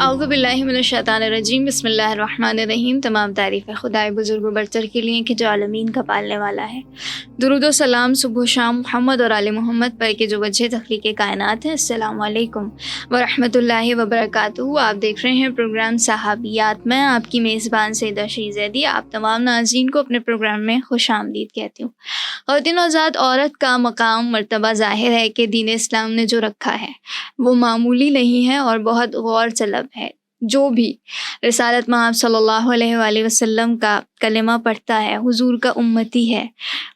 اعوذ باللہ من الشیطان الرجیم، بسم اللہ الرحمن الرحیم۔ تمام تعریفیں خدائے بزرگ و برتر کے لیے کہ جو عالمین کا پالنے والا ہے۔ درود و سلام صبح و شام محمد اور آل محمد پر کہ جو وجہ تخلیق کائنات ہے۔ السلام علیکم ورحمۃ اللہ وبرکاتہ۔ آپ دیکھ رہے ہیں پروگرام صحابیات، میں آپ کی میزبان سیدہ شیخ زیدی آپ تمام ناظرین کو اپنے پروگرام میں خوش آمدید کہتی ہوں۔ خواتین و آزاد عورت کا مقام مرتبہ ظاہر ہے کہ دین اسلام نے جو رکھا ہے وہ معمولی نہیں ہے اور بہت غور طلب ہے۔ جو بھی رسالت مآب صلی اللہ علیہ وآلہ وسلم کا کلمہ پڑھتا ہے، حضور کا امتی ہے،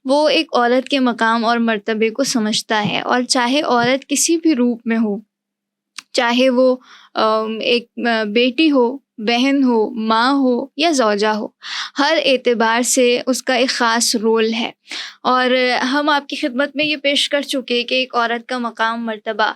وہ ایک عورت کے مقام اور مرتبے کو سمجھتا ہے، اور چاہے عورت کسی بھی روپ میں ہو، چاہے وہ ایک بیٹی ہو، بہن ہو، ماں ہو یا زوجہ ہو، ہر اعتبار سے اس کا ایک خاص رول ہے۔ اور ہم آپ کی خدمت میں یہ پیش کر چکے کہ ایک عورت کا مقام مرتبہ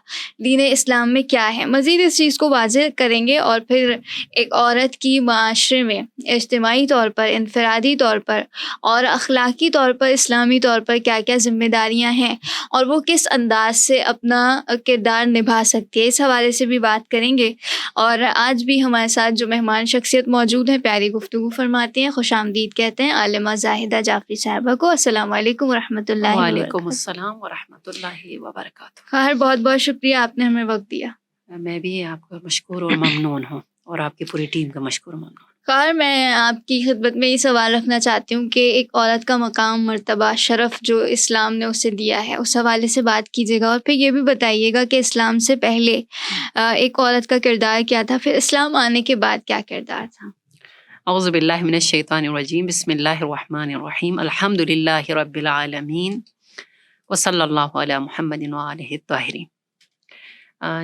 دین اسلام میں کیا ہے۔ مزید اس چیز کو واضح کریں گے اور پھر ایک عورت کی معاشرے میں اجتماعی طور پر، انفرادی طور پر اور اخلاقی طور پر، اسلامی طور پر کیا کیا ذمہ داریاں ہیں اور وہ کس انداز سے اپنا کردار نبھا سکتی ہے، اس حوالے سے بھی بات کریں گے۔ اور آج بھی ہمارے ساتھ جو مہمان شخصیت موجود ہیں، پیاری گفتگو فرماتے ہیں، خوش آمدید کہتے ہیں عالمہ زاہدہ جعفری صاحبہ کو۔ السلام علیکم ورحمۃ اللہ وبرکاتہ۔ وعلیکم السلام ورحمۃ اللہ وبرکاتہ۔ خیر، بہت بہت شکریہ، آپ نے ہمیں وقت دیا۔ میں بھی آپ کا مشکور اور ممنون ہوں، اور آپ کی پوری ٹیم کا مشکور ممنون۔ خیر، میں آپ کی خدمت میں یہ سوال رکھنا چاہتی ہوں کہ ایک عورت کا مقام، مرتبہ، شرف جو اسلام نے اسے دیا ہے، اس حوالے سے بات کیجیے گا، اور پھر یہ بھی بتائیے گا کہ اسلام سے پہلے ایک عورت کا کردار کیا تھا، پھر اسلام آنے کے بعد کیا کردار تھا۔ اعوذ باللہ من الشیطان الرجیم، بسم اللہ الرحمن الرحیم، الحمد للہ رب العالمین، وصلی اللہ علی محمد وآلہ الطاہرین۔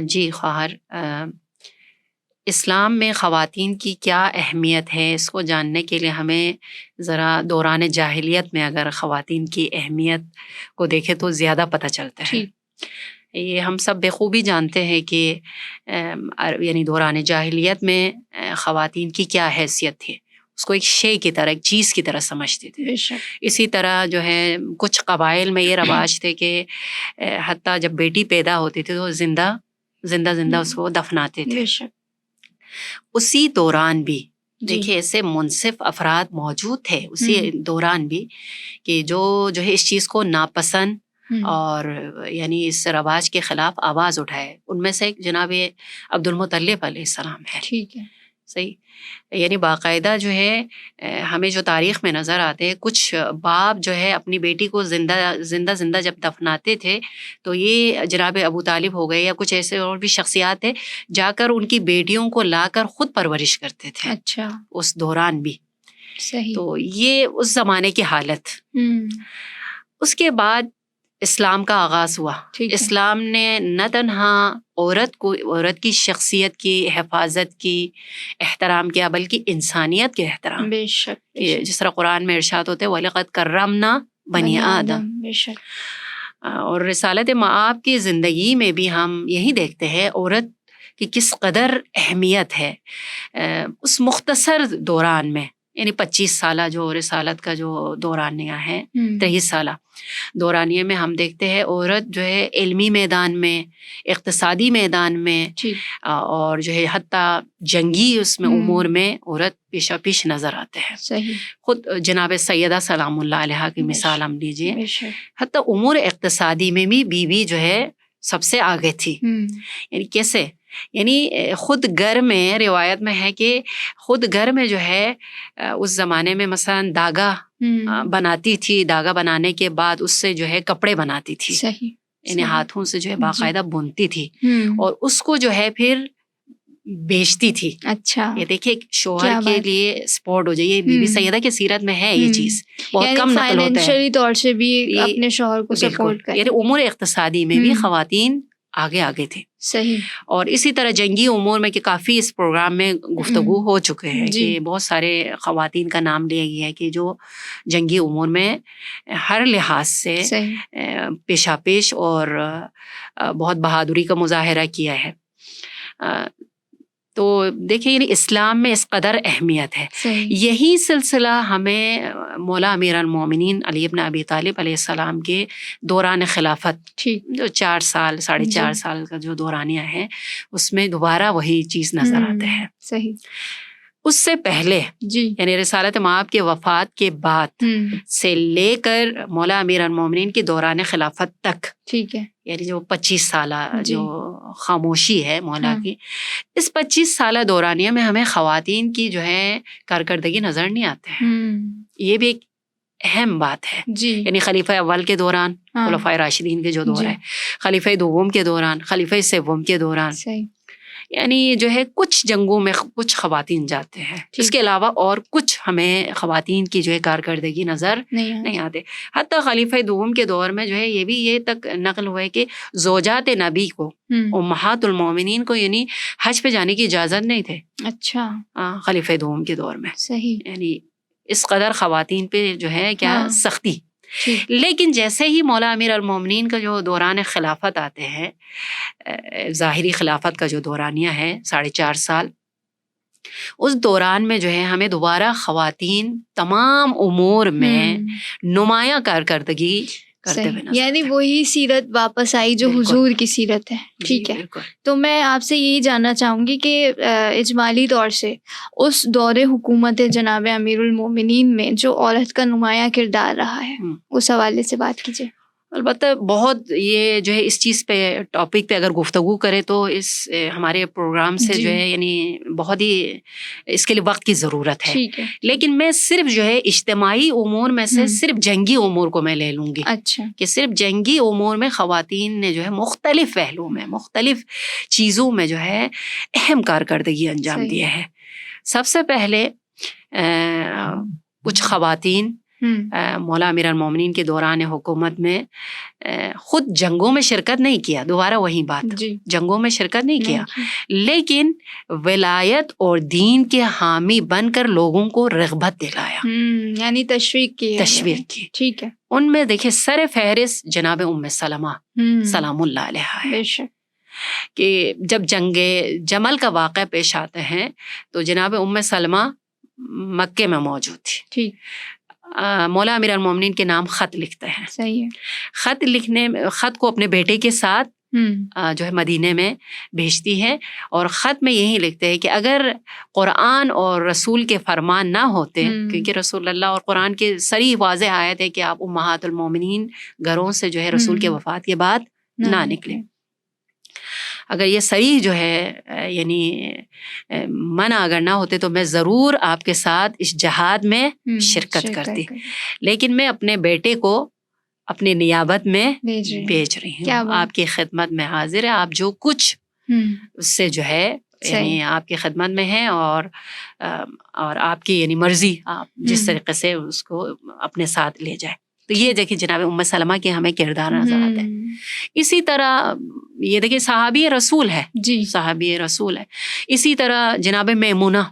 جی خواہر، اسلام میں خواتین کی کیا اہمیت ہے، اس کو جاننے کے لیے ہمیں ذرا دوران جاہلیت میں اگر خواتین کی اہمیت کو دیکھیں تو زیادہ پتہ چلتا ہے۔ یہ ہم سب بخوبی جانتے ہیں کہ یعنی دوران جاہلیت میں خواتین کی کیا حیثیت تھی، اس کو ایک شے کی طرح، ایک چیز کی طرح سمجھتے تھے۔ اسی طرح جو ہے کچھ قبائل میں یہ رواج تھے کہ حتیٰ جب بیٹی پیدا ہوتی تھی تو زندہ اس کو دفناتے تھے۔ اسی دوران بھی دیکھیے ایسے منصف افراد موجود تھے اسی دوران بھی کہ جو ہے اس چیز کو ناپسند اور یعنی اس رواج کے خلاف آواز اٹھائے۔ ان میں سے ایک جناب عبد المطلب علیہ السلام ہے۔ ٹھیک ہے، صحیح، یعنی باقاعدہ جو ہے ہمیں جو تاریخ میں نظر آتے ہیں، کچھ باپ جو ہے اپنی بیٹی کو زندہ جب دفناتے تھے تو یہ جناب ابو طالب ہو گئے یا کچھ ایسے اور بھی شخصیات ہیں، جا کر ان کی بیٹیوں کو لا کر خود پرورش کرتے تھے۔ اچھا، اس دوران بھی صحیح۔ تو یہ اس زمانے کی حالت۔ اس کے بعد اسلام کا آغاز ہوا۔ اسلام نے نہ تنہا عورت کی شخصیت کی حفاظت کی، احترام کیا، بلکہ انسانیت کے احترام۔ بے شک، جس طرح قرآن میں ارشاد ہوتے ہیں وَلَقَدْ کَرَّمْنَا بَنِي آدم۔ بے شک۔ اور رسالت مآب کی زندگی میں بھی ہم یہی دیکھتے ہیں عورت کی کس قدر اہمیت ہے۔ اس مختصر دوران میں، یعنی 25 سالہ جو رسالت کا جو دورانیہ ہے، 23 سالہ دورانیے میں ہم دیکھتے ہیں عورت جو ہے علمی میدان میں، اقتصادی میدان میں، اور جو ہے حتیٰ جنگی اس میں امور میں عورت پیشہ پیش نظر آتے ہیں۔ صحیح۔ خود جناب سیدہ سلام اللہ علیہا کی مثال ہم لیجئے، حتیٰ امور اقتصادی میں بھی بیوی جو ہے سب سے آگے تھی۔ یعنی کیسے؟ یعنی خود گھر میں روایت میں ہے کہ خود گھر میں جو ہے اس زمانے میں مثلا داغا بناتی تھی، داغا بنانے کے بعد اس سے جو ہے کپڑے بناتی تھی، یعنی ہاتھوں سے جو ہے باقاعدہ بنتی تھی، اور اس کو جو ہے پھر بیچتی تھی۔ اچھا، یہ دیکھیے شوہر کے لیے سپورٹ ہو جائے، بی بی سیدہ کی سیرت میں ہے یہ چیز، بہت کم نقل ہوتا ہے۔ فائنینشلی طور سے بھی اپنے شوہر کو سپورٹ کریں، یعنی امور اقتصادی میں بھی خواتین آگے تھے۔ صحیح۔ اور اسی طرح جنگی امور میں کہ کافی اس پروگرام میں گفتگو ہو چکے ہیں کہ بہت سارے خواتین کا نام لیا گیا ہے کہ جو جنگی امور میں ہر لحاظ سے پیشہ پیش اور بہت بہادری کا مظاہرہ کیا ہے۔ تو دیکھیں یعنی اسلام میں اس قدر اہمیت ہے. یہی سلسلہ ہمیں مولا امیر المومنین علی ابن ابی طالب علیہ السلام کے دوران خلافت جو 4 سال 4.5 سال کا جو دورانیہ ہے اس میں دوبارہ وہی چیز نظر آتے ہیں. صحیح. اس سے پہلے یعنی رسالت مآب کے وفات کے بعد سے لے کر مولا امیر المومنین کے دوران خلافت تک، ٹھیک ہے، یعنی جو 25 سالہ جو خاموشی ہے مولا کی، اس 25 سالہ دورانیہ میں ہمیں خواتین کی جو ہے کارکردگی نظر نہیں آتے ہیں. یہ بھی ایک اہم بات ہے. یعنی خلیفہ اول کے دوران، خلفائے راشدین کے جو دور ہے، خلیفہ دوم کے دوران، خلیفہ سوم کے دوران، یعنی جو ہے کچھ جنگوں میں کچھ خواتین جاتے ہیں. اس کے علاوہ اور کچھ ہمیں خواتین کی جو ہے کارکردگی نظر نہیں آتے. حتیٰ خلیفہ دوم کے دور میں جو ہے یہ بھی یہ تک نقل ہوا ہے کہ زوجات نبی کو، امہات المومنین کو، یعنی حج پہ جانے کی اجازت نہیں تھے. اچھا. خلیفہ دوم کے دور میں. صحیح. یعنی اس قدر خواتین پہ جو ہے کیا سختی. لیکن جیسے ہی مولا امیر المومنین کا جو دوران خلافت آتے ہیں، ظاہری خلافت کا جو دورانیہ ہے 4.5 سال، اس دوران میں جو ہے ہمیں دوبارہ خواتین تمام امور میں نمایاں کارکردگی کرتے ہوئے نظر، یعنی وہی سیرت واپس آئی جو حضور کی سیرت ہے. ٹھیک ہے. تو میں آپ سے یہی جاننا چاہوں گی کہ اجمالی طور سے اس دور حکومت جناب امیر المومنین میں جو عورت کا نمایاں کردار رہا ہے اس حوالے سے بات کیجیے. البتہ بہت یہ جو ہے اس چیز پہ ٹاپک پہ اگر گفتگو کرے تو اس ہمارے پروگرام سے جو ہے یعنی بہت ہی اس کے لیے وقت کی ضرورت ہے. لیکن میں صرف جو ہے اجتماعی امور میں سے صرف جنگی امور کو میں لے لوں گی. اچھا. کہ صرف جنگی امور میں خواتین نے جو ہے مختلف پہلوؤں میں، مختلف چیزوں میں جو ہے اہم کارکردگی انجام دی ہے. سب سے پہلے کچھ خواتین مولا امیر المومنین کے دوران حکومت میں خود جنگوں میں شرکت نہیں کیا، دوبارہ وہی بات، جنگوں میں شرکت نہیں کیا، لیکن ولایت اور دین کے حامی بن کر لوگوں کو رغبت دلایا، یعنی تشویق کی. ٹھیک ہے. ان میں دیکھیں سر فہرست جناب ام سلمہ سلام اللہ علیہا ہے. کہ جب جنگ جمل کا واقعہ پیش آتے ہیں تو جناب ام سلمہ مکے میں موجود تھی. ٹھیک. مولا امیر المومنین کے نام خط لکھتے ہیں. صحیح ہے. خط کو اپنے بیٹے کے ساتھ جو ہے مدینے میں بھیجتی ہے، اور خط میں یہی لکھتے ہیں کہ اگر قرآن اور رسول کے فرمان نہ ہوتے، کیونکہ رسول اللہ اور قرآن کے صریح واضح آیت ہے کہ آپ امہات المومنین گھروں سے جو ہے رسول کے وفات کے بعد نہ نکلیں، اگر یہ صحیح جو ہے یعنی منع اگر نہ ہوتے تو میں ضرور آپ کے ساتھ اس جہاد میں شرکت کرتی، لیکن میں اپنے بیٹے کو اپنی نیابت میں بھیج رہی ہوں، آپ کی خدمت میں حاضر ہے، آپ جو کچھ اس سے جو ہے یعنی آپ کی خدمت میں ہے، اور آپ کی یعنی مرضی، آپ جس طریقے سے اس کو اپنے ساتھ لے جائے. تو یہ دیکھیں جناب ام سلمہ کے ہمیں کردار نظر آتے ہیں. اسی طرح یہ دیکھیں صحابی رسول ہے، صحابی رسول ہے. اسی طرح جناب میمونہ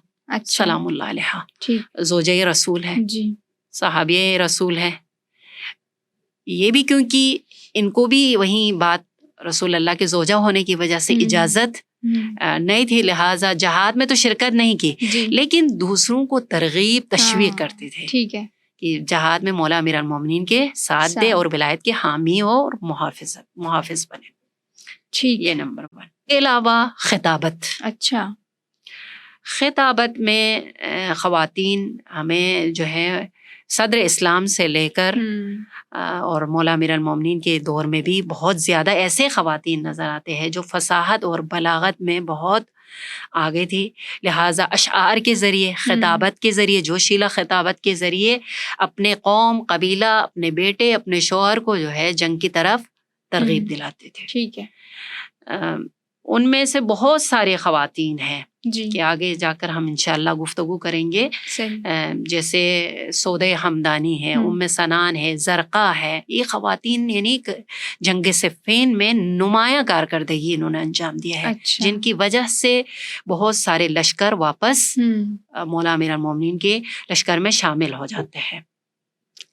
سلام اللہ علیہا زوجہ رسول ہے، صحابی رسول ہے. یہ بھی کیونکہ ان کو بھی وہیں بات رسول اللہ کے زوجہ ہونے کی وجہ سے اجازت نہیں تھی، لہٰذا جہاد میں تو شرکت نہیں کی، لیکن دوسروں کو ترغیب تشویق کرتے تھے. ٹھیک ہے. کہ جہاد میں مولا امیر المومنین کے ساتھ دے اور ولایت کے حامی ہو اور محافظ بنے. ٹھیک. یہ نمبر 1. کے علاوہ خطابت. اچھا. خطابت میں خواتین ہمیں جو ہے صدر اسلام سے لے کر اور مولا امیر المومنین کے دور میں بھی بہت زیادہ ایسے خواتین نظر آتے ہیں جو فصاحت اور بلاغت میں بہت آگے تھی، لہٰذا اشعار کے ذریعے، خطابت کے ذریعے، جوشیلا خطابت کے ذریعے اپنے قوم، قبیلہ، اپنے بیٹے، اپنے شوہر کو جو ہے جنگ کی طرف ترغیب دلاتے تھے. ٹھیک ہے. ان میں سے بہت سارے خواتین ہیں کہ آگے جا کر ہم انشاءاللہ گفتگو کریں گے، جیسے سودہ حمدانی ہے، ام سنان ہے، زرقا ہے. یہ خواتین یعنی جنگ صفین میں نمایاں کارکردگی انہوں نے انجام دیا ہے، جن کی وجہ سے بہت سارے لشکر واپس مولا امیر المومنین کے لشکر میں شامل ہو جاتے ہیں.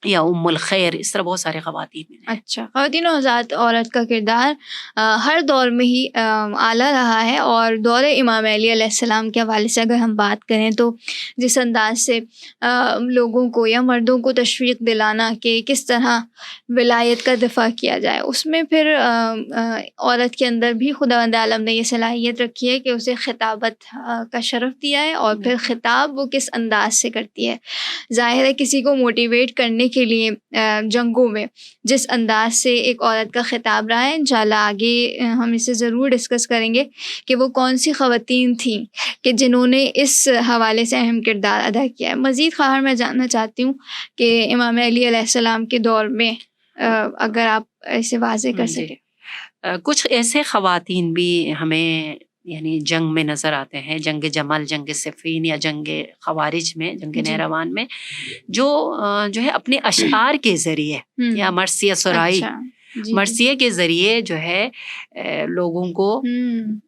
یا ام الخیر، اس طرح بہت سارے خواتین ہیں۔ اچھا، خواتین و حضرات، عورت کا کردار ہر دور میں ہی اعلیٰ رہا ہے، اور دور امام علی علیہ السلام کے حوالے سے اگر ہم بات کریں تو جس انداز سے لوگوں کو یا مردوں کو تشویق دلانا کہ کس طرح ولایت کا دفاع کیا جائے، اس میں پھر عورت کے اندر بھی خداوند عالم نے یہ صلاحیت رکھی ہے کہ اسے خطابت کا شرف دیا ہے، اور پھر خطاب وہ کس انداز سے کرتی ہے۔ ظاہر ہے کسی کو موٹیویٹ کرنے کے لیے جنگوں میں جس انداز سے ایک عورت کا خطاب رہا ہے، انشاءاللہ آگے ہم اسے ضرور ڈسکس کریں گے کہ وہ کون سی خواتین تھیں کہ جنہوں نے اس حوالے سے اہم کردار ادا کیا ہے۔ مزید خواہر میں جاننا چاہتی ہوں کہ امام علی علیہ السلام کے دور میں اگر آپ اسے واضح کر سکیں۔ کچھ ایسے خواتین بھی ہمیں یعنی جنگ میں نظر آتے ہیں، جنگ جمل، جنگ صفین یا جنگ خوارج میں، جنگ نہروان میں، جو ہے اپنے اشعار کے ذریعے یا مرثیہ سرائی، مرثیے کے ذریعے جو ہے لوگوں کو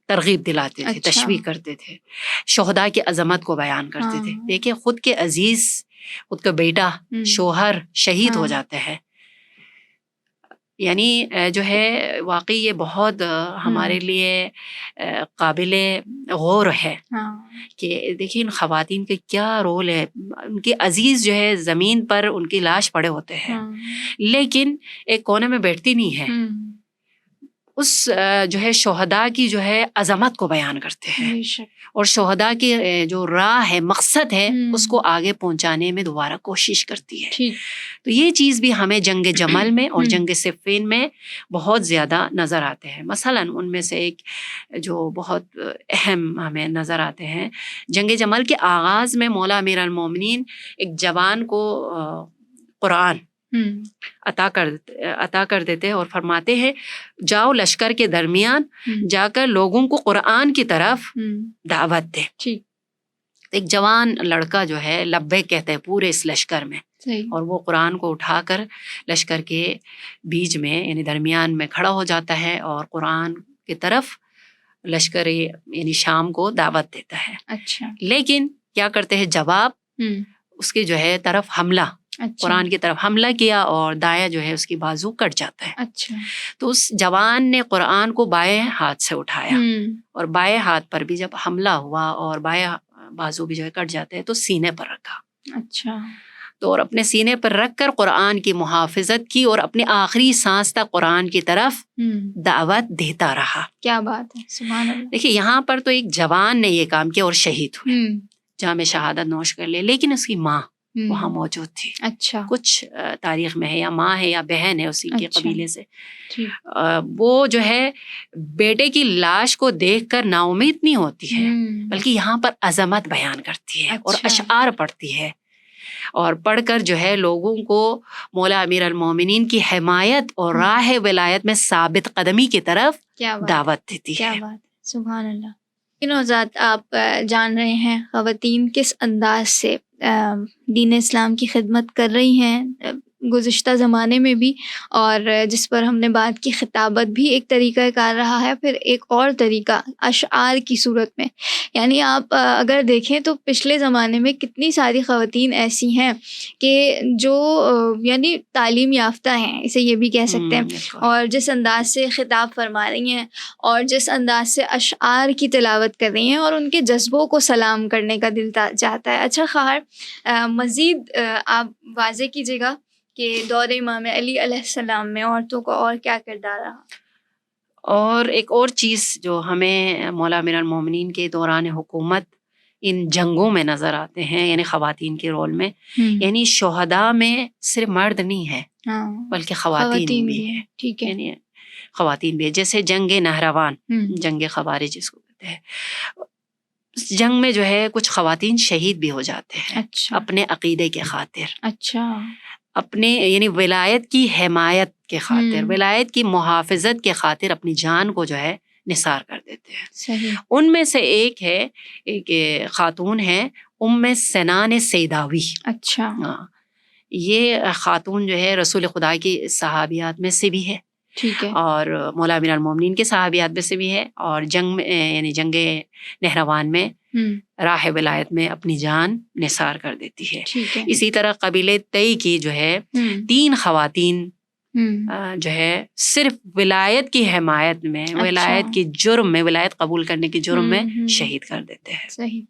ترغیب دلاتے تھے، تشویق کرتے تھے، شہداء کی عظمت کو بیان کرتے تھے۔ دیکھیں خود کے عزیز، خود کا بیٹا، شوہر شہید ہو جاتا ہے، یعنی جو ہے واقعی یہ بہت ہمارے لیے قابل غور ہے کہ دیکھیں ان خواتین کا کیا رول ہے۔ ان کے عزیز جو ہے زمین پر ان کی لاش پڑے ہوتے ہیں، لیکن ایک کونے میں بیٹھتی نہیں ہے، اس جو ہے شہداء کی جو ہے عظمت کو بیان کرتے ہیں، اور شہداء کی جو راہ ہے، مقصد ہے، اس کو آگے پہنچانے میں دوبارہ کوشش کرتی ہے۔ تو یہ چیز بھی ہمیں جنگ جمل میں اور جنگ صفین میں بہت زیادہ نظر آتے ہیں۔ مثلاً ان میں سے ایک جو بہت اہم ہمیں نظر آتے ہیں، جنگ جمل کے آغاز میں مولا امیر المومنین ایک جوان کو قرآن عطا کر دیتے اور فرماتے ہیں جاؤ لشکر کے درمیان جا کر لوگوں کو قرآن کی طرف دعوت دے۔ ایک جوان لڑکا جو ہے لبیک کہتے ہیں پورے اس لشکر میں، اور وہ قرآن کو اٹھا کر لشکر کے بیچ میں یعنی درمیان میں کھڑا ہو جاتا ہے اور قرآن کی طرف لشکر یعنی شام کو دعوت دیتا ہے۔ اچھا، لیکن کیا کرتے ہیں، جواب اس کے جو ہے طرف حملہ، قرآن کی طرف حملہ کیا اور دایاں جو ہے اس کی بازو کٹ جاتا ہے۔ اچھا، تو اس جوان نے قرآن کو بائیں ہاتھ سے اٹھایا، اور بائیں ہاتھ پر بھی جب حملہ ہوا اور بائیں بازو بھی جو ہے کٹ جاتے ہیں تو سینے پر رکھا۔ اچھا، تو اور اپنے سینے پر رکھ کر قرآن کی محافظت کی اور اپنے آخری سانس تک قرآن کی طرف دعوت دیتا رہا۔ کیا بات ہے، سبحان اللہ۔ دیکھیے یہاں پر تو ایک جوان نے یہ کام کیا اور شہید ہوئے، جام شہادت نوش کر لے، لیکن اس کی ماں وہاں موجود تھی۔ اچھا، کچھ تاریخ میں ہے یا ماں ہے یا بہن ہے اسی کے قبیلے سے، وہ جو ہے بیٹے کی لاش کو دیکھ کر نا امید نہیں ہوتی ہے، بلکہ یہاں پر عظمت بیان کرتی ہے اور اشعار پڑھتی ہے، اور پڑھ کر جو ہے لوگوں کو مولا امیر المومنین کی حمایت اور راہ ولایت میں ثابت قدمی کی طرف دعوت دیتی ہے۔ کیا بات، سبحان اللہ۔ نوزاد، آپ جان رہے ہیں خواتین کس انداز سے دین اسلام کی خدمت کر رہی ہیں گزشتہ زمانے میں بھی، اور جس پر ہم نے بات کی خطابت بھی ایک طریقہ کار رہا ہے، پھر ایک اور طریقہ اشعار کی صورت میں، یعنی آپ اگر دیکھیں تو پچھلے زمانے میں کتنی ساری خواتین ایسی ہیں کہ جو یعنی تعلیم یافتہ ہیں، اسے یہ بھی کہہ سکتے ہیں، اور جس انداز سے خطاب فرما رہی ہیں اور جس انداز سے اشعار کی تلاوت کر رہی ہیں، اور ان کے جذبوں کو سلام کرنے کا دل چاہتا ہے۔ اچھا خواہر، مزید آپ واضح کیجیے گا کہ دور امام علی علیہ السلام میں عورتوں کا اور کیا کردار رہا؟ اور ایک اور چیز جو ہمیں مولا امیر المومنین کے دوران حکومت ان جنگوں میں نظر آتے ہیں، یعنی خواتین کے رول میں، یعنی شہداء میں صرف مرد نہیں ہے بلکہ خواتین بھی ہے، ٹھیک ہے، یعنی خواتین بھی ہے۔ جیسے جنگ نہروان، جنگ خوارج جس کو کہتے ہیں، اس جنگ میں جو ہے کچھ خواتین شہید بھی ہو جاتے ہیں اپنے عقیدے کے خاطر، اچھا، اپنے یعنی ولایت کی حمایت کے خاطر، ولایت کی محافظت کے خاطر اپنی جان کو جو ہے نثار کر دیتے ہیں۔ صحیح۔ ان میں سے ایک ہے، ایک خاتون ہے ام سنان سیداوی۔ اچھا، یہ خاتون جو ہے رسول خدا کی صحابیات میں سے بھی ہے، ٹھیک ہے. اور مولا امیر المومنین کے صحابیات میں سے بھی ہے، اور جنگ میں یعنی جنگ نہروان میں راہ ولایت میں اپنی جان نثار کر دیتی ہے. ٹھیک ہے. اسی طرح قبیلے تئی کی جو ہے 3 خواتین جو ہے صرف ولایت کی حمایت میں، ولایت کی جرم میں، ولایت قبول کرنے کے جرم میں شہید کر دیتے ہیں. صحیح.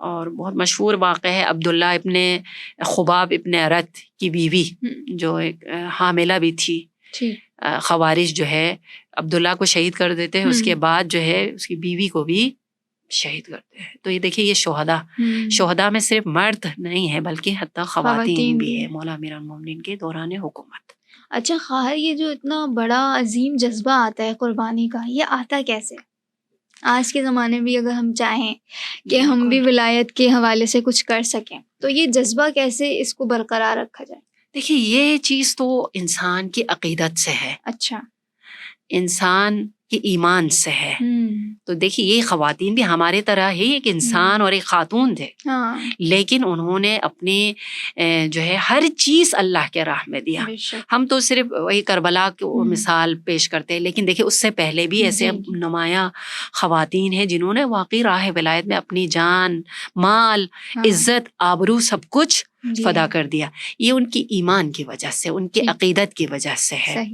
اور بہت مشہور واقعہ ہے عبداللہ ابن خباب ابن ارت کی بیوی جو ایک حاملہ بھی تھی. خوارج جو ہے عبداللہ کو شہید کر دیتے ہیں، اس کے بعد جو ہے اس کی بیوی کو بھی شہید کرتے ہیں. تو یہ دیکھیے، یہ شہداء میں صرف مرد نہیں ہے بلکہ حتیٰ خواتین بھی ہے مولا امیر المومنین کے دوران حکومت. اچھا خواہر، یہ جو اتنا بڑا عظیم جذبہ آتا ہے قربانی کا، یہ آتا کیسے؟ آج کے زمانے میں اگر ہم چاہیں کہ ہم بھی ولایت کے حوالے سے کچھ کر سکیں تو یہ جذبہ کیسے اس کو برقرار رکھا جائے؟ دیکھیے، یہ چیز تو انسان کی عقیدت سے ہے. اچھا. انسان کے ایمان سے ہے. تو دیکھیے، یہ خواتین بھی ہمارے طرح ہی ایک انسان اور ایک خاتون تھے، لیکن انہوں نے اپنی جو ہے ہر چیز اللہ کے راہ میں دیا. ہم تو صرف وہی کربلا کو مثال پیش کرتے ہیں، لیکن دیکھیے اس سے پہلے بھی ایسے نمایاں خواتین ہیں جنہوں نے واقعی راہ ولایت میں اپنی جان، مال، عزت، آبرو سب کچھ فدا کر دیا. یہ ان کی ایمان کی وجہ سے، ان کی عقیدت کی وجہ سے ہے.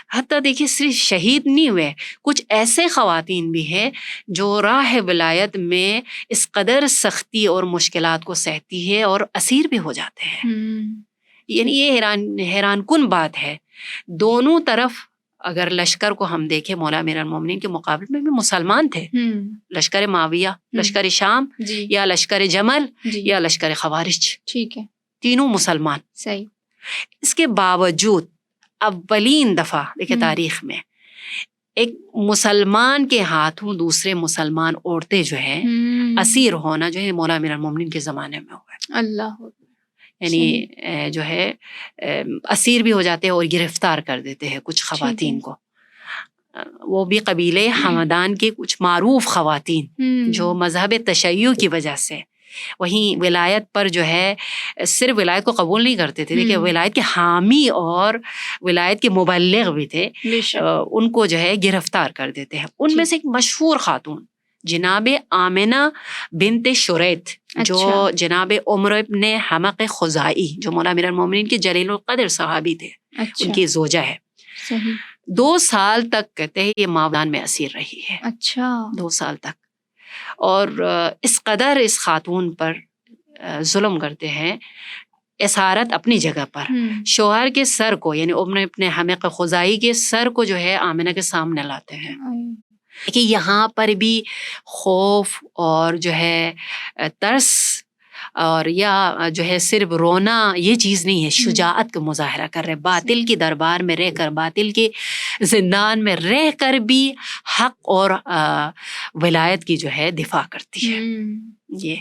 حتیٰ دیکھیے صرف شہید نہیں ہوئے، کچھ ایسے خواتین بھی ہیں جو راہ ولایت میں اس قدر سختی اور مشکلات کو سہتی ہے اور اسیر بھی ہو جاتے ہیں. یعنی یہ حیران کن بات ہے. دونوں طرف اگر لشکر کو ہم دیکھیں، مولا امیر المومنین کے مقابلے میں بھی مسلمان تھے. لشکر معاویہ، لشکر شام، یا لشکر جمل، یا لشکر خوارج، ٹھیک ہے، تینوں مسلمان. صحیح. اس کے باوجود اولین دفعہ دیکھیں تاریخ میں ایک مسلمان کے ہاتھوں دوسرے مسلمان عورتیں جو ہے اسیر ہونا جو ہے مولا امیر المومنین کے زمانے میں ہوا ہے. اللہ، یعنی جو ہے اسیر بھی ہو جاتے ہیں اور گرفتار کر دیتے ہیں کچھ خواتین کو. وہ بھی قبیلے حمدان کے کچھ معروف خواتین جو مذہب تشیع کی وجہ سے وہیں ولایت پر جو ہے صرف ولایت کو قبول نہیں کرتے تھے، دیکھیں ولایت کے حامی اور ولایت کے مبلغ بھی تھے، ان کو جو ہے گرفتار کر دیتے ہیں. ان میں سے ایک مشہور خاتون جناب آمنہ بنت شریت، جو جناب عمر ابن حمق خزائی جو مولا امیر المومنین کے جلیل القدر صحابی تھے، ان کی زوجہ ہے. 2 سال تک کہتے ہیں یہ ماودان میں اسیر رہی ہے. اچھا، 2 سال تک. اور اس قدر اس خاتون پر ظلم کرتے ہیں. اسارت اپنی جگہ پر، شوہر کے سر کو یعنی عمر ابن حمق خزائی کے سر کو جو ہے آمنہ کے سامنے لاتے ہیں. کہ یہاں پر بھی خوف اور جو ہے ترس اور یا جو ہے صرف رونا یہ چیز نہیں ہے، شجاعت کا مظاہرہ کر رہے. باطل کی دربار میں رہ کر، باطل کے زندان میں رہ کر بھی حق اور ولایت کی جو ہے دفاع کرتی ہے. یہ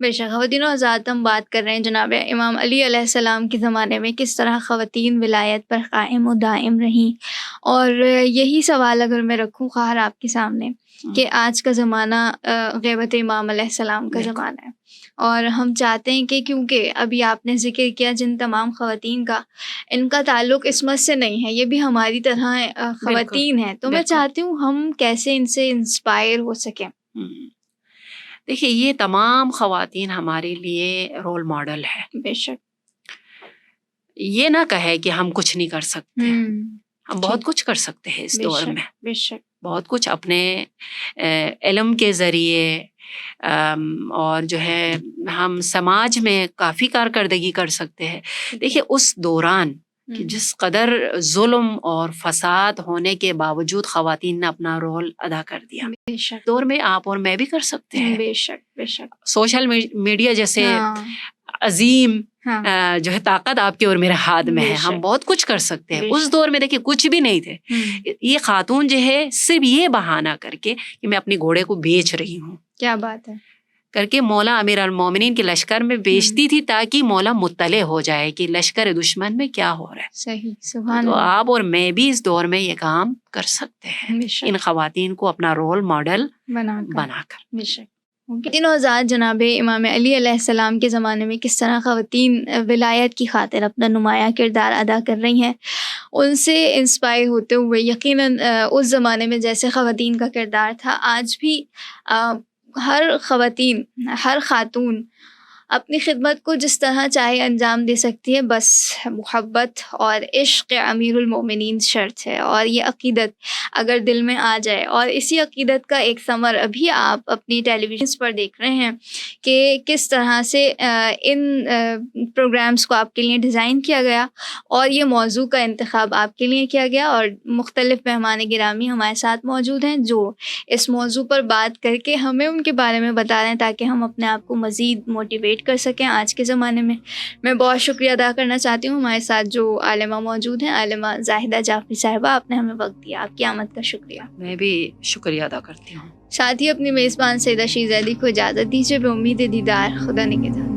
بے شک. خواتین و حضرات، ہم بات کر رہے ہیں جناب امام علی علیہ السلام کے زمانے میں کس طرح خواتین ولایت پر قائم و دائم رہیں. اور یہی سوال اگر میں رکھوں خواہر آپ کے سامنے کہ آج کا زمانہ غیبت امام علیہ السلام کا زمانہ ہے، اور ہم چاہتے ہیں کہ کیونکہ ابھی آپ نے ذکر کیا جن تمام خواتین کا، ان کا تعلق عصمت سے نہیں ہے، یہ بھی ہماری طرح خواتین ہیں، تو میں چاہتی ہوں ہم کیسے ان سے انسپائر ہو سکیں. دیکھیے، یہ تمام خواتین ہمارے لیے رول ماڈل ہے. بے شک. یہ نہ کہے کہ ہم کچھ نہیں کر سکتے، ہم بہت کچھ کر سکتے ہیں اس دور میں. بے شک. بہت کچھ اپنے علم کے ذریعے اور جو ہے ہم سماج میں کافی کارکردگی کر سکتے ہیں. دیکھیے اس دوران کہ جس قدر ظلم اور فساد ہونے کے باوجود خواتین نے اپنا رول ادا کر دیا، دور میں آپ اور میں بھی کر سکتے ہیں. بے شک بے شک. سوشل میڈیا جیسے عظیم جو ہے طاقت آپ کے اور میرے ہاتھ میں ہے، ہم بہت کچھ کر سکتے ہیں. اس دور میں دیکھیں کچھ بھی نہیں تھے. یہ خاتون جو ہے صرف یہ بہانہ کر کے کہ میں اپنے گھوڑے کو بیچ رہی ہوں، کیا بات ہے، کر کے مولا امیر المومنین کے لشکر میں بیچتی تھی تاکہ مولا مطلع ہو جائے کہ لشکر دشمن میں کیا ہو رہا ہے. صحیح، سبحان تو اللہ. آپ اور میں بھی اس دور میں یہ کام کر سکتے ہیں، ان خواتین کو اپنا رول ماڈل بنا کر. بے شک. تینوں آزاد جناب امام علی علیہ السلام کے زمانے میں کس طرح خواتین ولایت کی خاطر اپنا نمایاں کردار ادا کر رہی ہیں، ان سے انسپائر ہوتے ہوئے یقیناً اس زمانے میں جیسے خواتین کا کردار تھا، آج بھی ہر خاتون اپنی خدمت کو جس طرح چاہے انجام دے سکتی ہے، بس محبت اور عشق امیر المومنین شرط ہے. اور یہ عقیدت اگر دل میں آ جائے، اور اسی عقیدت کا ایک ثمر ابھی آپ اپنی ٹیلی ویژنس پر دیکھ رہے ہیں کہ کس طرح سے ان پروگرامز کو آپ کے لیے ڈیزائن کیا گیا اور یہ موضوع کا انتخاب آپ کے لیے کیا گیا، اور مختلف مہمان گرامی ہمارے ساتھ موجود ہیں جو اس موضوع پر بات کر کے ہمیں ان کے بارے میں بتا رہے ہیں تاکہ ہم اپنے آپ کو مزید موٹیویٹ کر سکیں آج کے زمانے میں. میں بہت شکریہ ادا کرنا چاہتی ہوں ہمارے ساتھ جو عالمہ موجود ہیں، عالمہ زاہدہ جعفری صاحبہ، آپ نے ہمیں وقت دیا، آپ کی آمد کا شکریہ. میں بھی شکریہ ادا کرتی ہوں. ساتھ ہی اپنی میزبان سیدہ شیزادی کو اجازت دیجیے، بے امید دیدار. خدا نگہدار.